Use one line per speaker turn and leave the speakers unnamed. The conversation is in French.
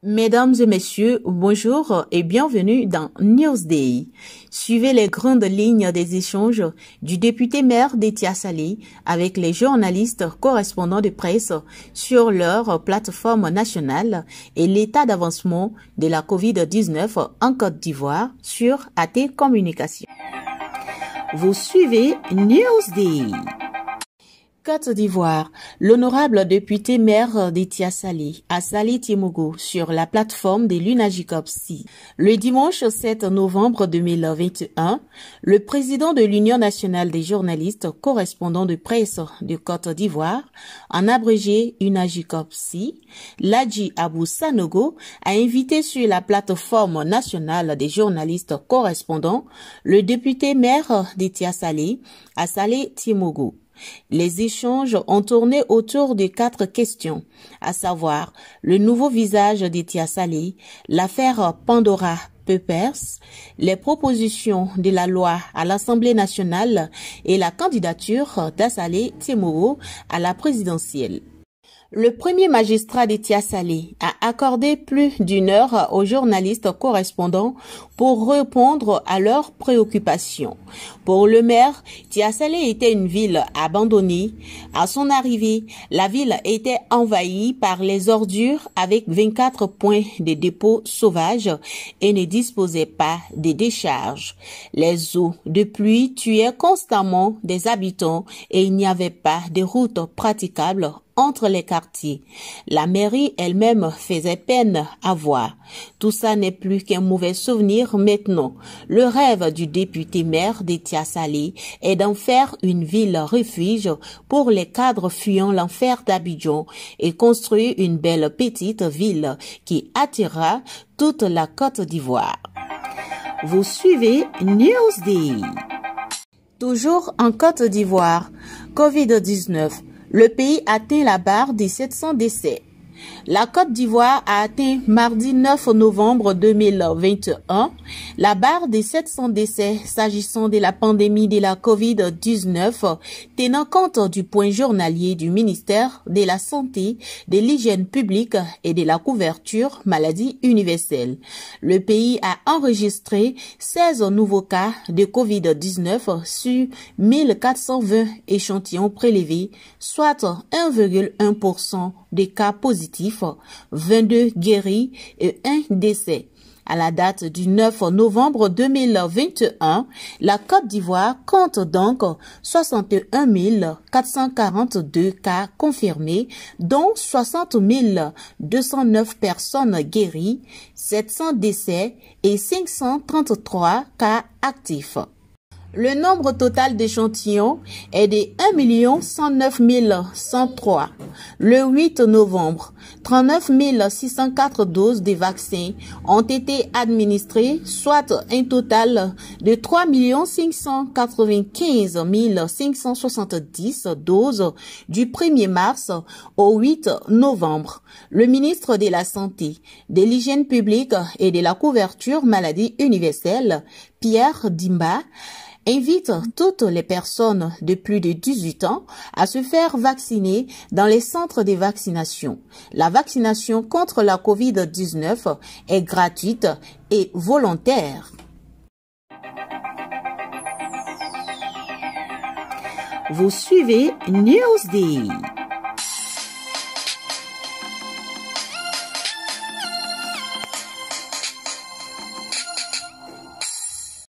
Mesdames et messieurs, bonjour et bienvenue dans Newsday. Suivez les grandes lignes des échanges du député maire d'Etia Salé avec les journalistes correspondants de presse sur leur plateforme nationale et l'état d'avancement de la COVID-19 en Côte d'Ivoire sur AT Communication. Vous suivez Newsday. Côte d'Ivoire, l'honorable député maire d'Etia Salé, Assali Timogo, sur la plateforme de l'UNAGICOPSI. Le dimanche 7 novembre 2021, le président de l'Union nationale des journalistes correspondants de presse de Côte d'Ivoire, en abrégé UNAGICOPSI, Ladji Abou Sanogo, a invité sur la plateforme nationale des journalistes correspondants le député maire d'Etia Salé, Assali Timogo. Les échanges ont tourné autour de 4 questions, à savoir le nouveau visage d'Etia Salé, l'affaire Pandora Papers, les propositions de la loi à l'Assemblée nationale et la candidature d'Assali Timogo à la présidentielle. Le premier magistrat d'Etia Salé a accordé plus d'une heure aux journalistes correspondants pour répondre à leurs préoccupations. Pour le maire, Etia Salé était une ville abandonnée. À son arrivée, la ville était envahie par les ordures avec 24 points de dépôt sauvages et ne disposait pas de décharges. Les eaux de pluie tuaient constamment des habitants et il n'y avait pas de route praticable entre les quartiers. La mairie elle-même faisait peine à voir. Tout ça n'est plus qu'un mauvais souvenir maintenant. Le rêve du député maire d'Etia Salé est d'en faire une ville refuge pour les cadres fuyant l'enfer d'Abidjan et construire une belle petite ville qui attirera toute la Côte d'Ivoire. Vous suivez Newsday. Toujours en Côte d'Ivoire, COVID-19. Le pays atteint la barre des 700 décès. La Côte d'Ivoire a atteint mardi 9 novembre 2021 la barre des 700 décès s'agissant de la pandémie de la COVID-19, tenant compte du point journalier du ministère de la Santé, de l'Hygiène publique et de la couverture maladie universelle. Le pays a enregistré 16 nouveaux cas de COVID-19 sur 1420 échantillons prélevés, soit 1,1% des cas positifs, 22 guéris et 1 décès. À la date du 9 novembre 2021, la Côte d'Ivoire compte donc 61 442 cas confirmés, dont 60 209 personnes guéries, 700 décès et 533 cas actifs. Le nombre total d'échantillons est de 1 109 103. Le 8 novembre, 39 604 doses de vaccins ont été administrées, soit un total de 3 595 570 doses du 1er mars au 8 novembre. Le ministre de la Santé, de l'Hygiène publique et de la couverture maladie universelle, Pierre Dimba, invite toutes les personnes de plus de 18 ans à se faire vacciner dans les centres de vaccination. La vaccination contre la COVID-19 est gratuite et volontaire. Vous suivez Newsday.